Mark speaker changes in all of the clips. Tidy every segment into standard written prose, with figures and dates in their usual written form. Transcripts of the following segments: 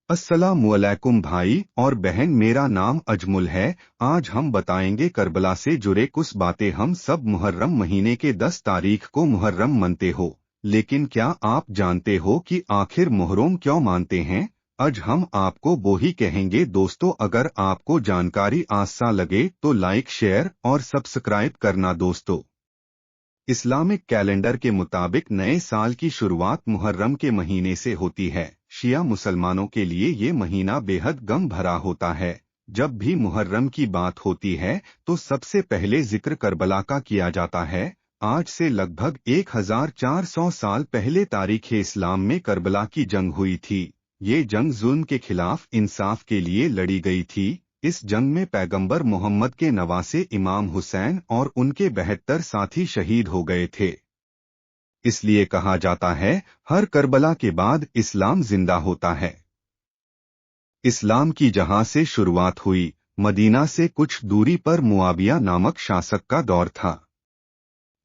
Speaker 1: अस्सलामुअलैकुम भाई और बहन, मेरा नाम अजमुल है। आज हम बताएंगे करबला से जुड़े कुछ बातें। हम सब मुहर्रम महीने के 10 तारीख को मुहर्रम मनते हो, लेकिन क्या आप जानते हो कि आखिर मुहर्रम क्यों मानते हैं? आज हम आपको वो ही कहेंगे दोस्तों। अगर आपको जानकारी आसान लगे तो लाइक, शेयर और सब्सक्राइब करना दोस्तों। इस्लामिक कैलेंडर के मुताबिक नए साल की शुरुआत मुहर्रम के महीने से होती है। शिया मुसलमानों के लिए ये महीना बेहद गम भरा होता है। जब भी मुहर्रम की बात होती है तो सबसे पहले जिक्र करबला का किया जाता है। आज से लगभग 1400 साल पहले तारीख इस्लाम में करबला की जंग हुई थी। ये जंग जुल्म के खिलाफ इंसाफ के लिए लड़ी गई थी। इस जंग में पैगंबर मोहम्मद के नवासे इमाम हुसैन और उनके 72 साथी शहीद हो गए थे। इसलिए कहा जाता है, हर करबला के बाद इस्लाम जिंदा होता है। इस्लाम की जहां से शुरुआत हुई, मदीना से कुछ दूरी पर मुआविया नामक शासक का दौर था।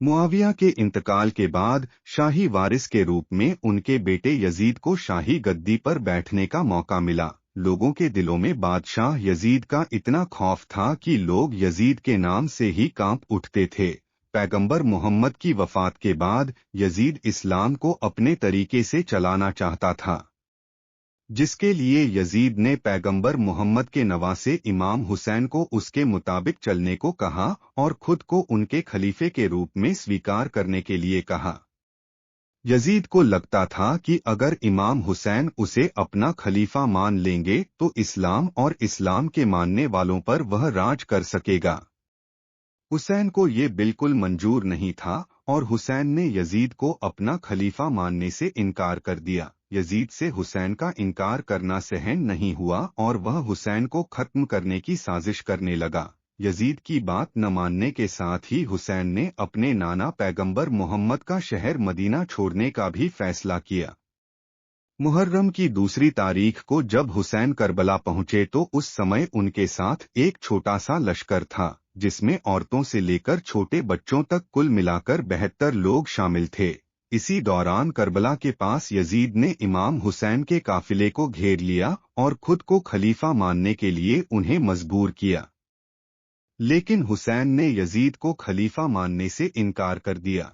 Speaker 1: मुआविया के इंतकाल के बाद शाही वारिस के रूप में उनके बेटे यजीद को शाही गद्दी पर बैठने का मौका मिला। लोगों के दिलों में बादशाह यजीद का इतना खौफ था कि लोग यजीद के नाम से ही कांप उठते थे। पैगंबर मोहम्मद की वफात के बाद यजीद इस्लाम को अपने तरीके से चलाना चाहता था, जिसके लिए यजीद ने पैगंबर मोहम्मद के नवासे इमाम हुसैन को उसके मुताबिक चलने को कहा और खुद को उनके खलीफे के रूप में स्वीकार करने के लिए कहा। यजीद को लगता था कि अगर इमाम हुसैन उसे अपना खलीफा मान लेंगे तो इस्लाम और इस्लाम के मानने वालों पर वह राज कर सकेगा। हुसैन को ये बिल्कुल मंजूर नहीं था और हुसैन ने यजीद को अपना खलीफा मानने से इनकार कर दिया। यजीद से हुसैन का इनकार करना सहन नहीं हुआ और वह हुसैन को खत्म करने की साजिश करने लगा। यजीद की बात न मानने के साथ ही हुसैन ने अपने नाना पैगंबर मोहम्मद का शहर मदीना छोड़ने का भी फैसला किया। मुहर्रम की दूसरी तारीख को जब हुसैन करबला पहुंचे तो उस समय उनके साथ एक छोटा सा लश्कर था, जिसमें औरतों से लेकर छोटे बच्चों तक कुल मिलाकर 72 लोग शामिल थे। इसी दौरान करबला के पास यजीद ने इमाम हुसैन के काफिले को घेर लिया और खुद को खलीफा मानने के लिए उन्हें मजबूर किया। लेकिन हुसैन ने यजीद को खलीफा मानने से इनकार कर दिया।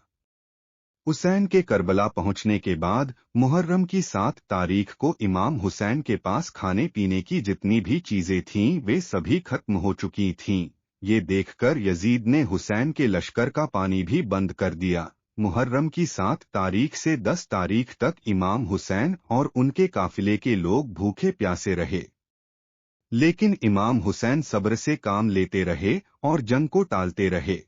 Speaker 1: हुसैन के करबला पहुंचने के बाद मुहर्रम की 7 तारीख को इमाम हुसैन के पास खाने पीने की जितनी भी चीजें थीं वे सभी खत्म हो चुकी थीं। ये देखकर यजीद ने हुसैन के लश्कर का पानी भी बंद कर दिया। मुहर्रम की 7 तारीख से 10 तारीख तक इमाम हुसैन और उनके काफिले के लोग भूखे प्यासे रहे, लेकिन इमाम हुसैन सब्र से काम लेते रहे और जंग को टालते रहे।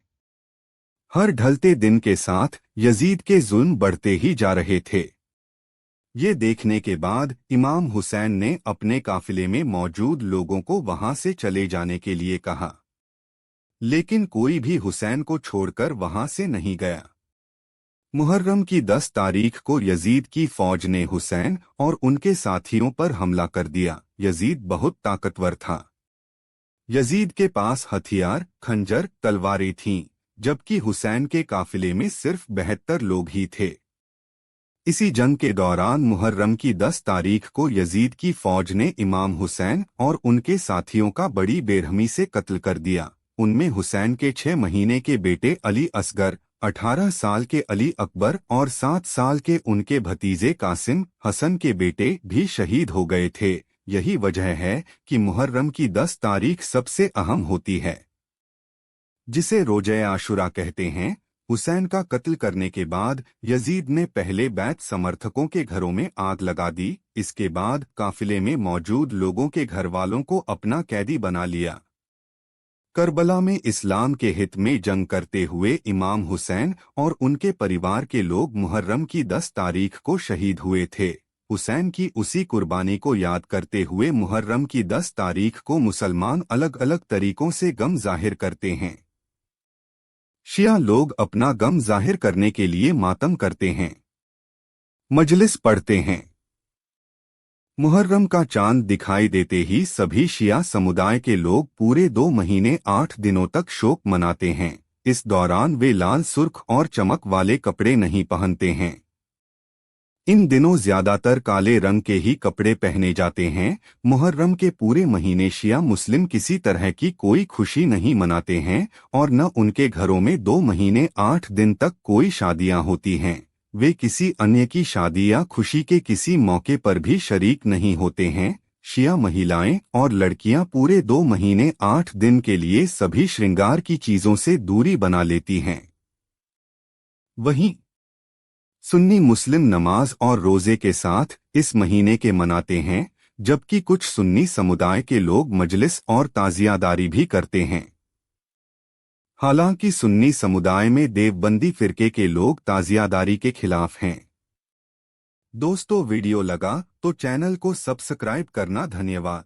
Speaker 1: हर ढलते दिन के साथ यजीद के जुल्म बढ़ते ही जा रहे थे। ये देखने के बाद इमाम हुसैन ने अपने काफिले में मौजूद लोगों को वहां से चले जाने के लिए कहा, लेकिन कोई भी हुसैन को छोड़कर वहां से नहीं गया। मुहर्रम की 10 तारीख को यजीद की फौज ने हुसैन और उनके साथियों पर हमला कर दिया। यजीद बहुत ताकतवर था। यजीद के पास हथियार, खंजर, तलवारें थीं, जबकि हुसैन के काफिले में सिर्फ 72 लोग ही थे। इसी जंग के दौरान मुहर्रम की 10 तारीख को यजीद की फौज ने इमाम हुसैन और उनके साथियों का बड़ी बेरहमी से कत्ल कर दिया। उनमें हुसैन के 6 महीने के बेटे अली असगर, 18 साल के अली अकबर और 7 साल के उनके भतीजे कासिम हसन के बेटे भी शहीद हो गए थे। यही वजह है कि मुहर्रम की 10 तारीख सबसे अहम होती है, जिसे रोज़े आशुरा कहते हैं। हुसैन का कत्ल करने के बाद यजीद ने पहले बैत समर्थकों के घरों में आग लगा दी। इसके बाद काफिले में मौजूद लोगों के घर वालों को अपना कैदी बना लिया। करबला में इस्लाम के हित में जंग करते हुए इमाम हुसैन और उनके परिवार के लोग मुहर्रम की 10 तारीख को शहीद हुए थे। हुसैन की उसी कुर्बानी को याद करते हुए मुहर्रम की 10 तारीख को मुसलमान अलग अलग तरीकों से गम जाहिर करते हैं। शिया लोग अपना गम जाहिर करने के लिए मातम करते हैं, मजलिस पढ़ते हैं। मुहर्रम का चांद दिखाई देते ही सभी शिया समुदाय के लोग पूरे 2 महीने 8 दिनों तक शोक मनाते हैं। इस दौरान वे लाल, सुर्ख और चमक वाले कपड़े नहीं पहनते हैं। इन दिनों ज्यादातर काले रंग के ही कपड़े पहने जाते हैं। मुहर्रम के पूरे महीने शिया मुस्लिम किसी तरह की कोई खुशी नहीं मनाते हैं और न उनके घरों में 2 महीने 8 दिन तक कोई शादियां होती हैं। वे किसी अन्य की शादी या खुशी के किसी मौके पर भी शरीक नहीं होते हैं। शिया महिलाएं और लड़कियां पूरे 2 महीने 8 दिन के लिए सभी श्रृंगार की चीजों से दूरी बना लेती हैं। वहीं सुन्नी मुस्लिम नमाज और रोजे के साथ इस महीने के मनाते हैं, जबकि कुछ सुन्नी समुदाय के लोग मजलिस और ताजियादारी भी करते हैं। हालांकि सुन्नी समुदाय में देवबंदी फिरके के लोग ताजियादारी के खिलाफ हैं। दोस्तों, वीडियो लगा तो चैनल को सब्सक्राइब करना। धन्यवाद।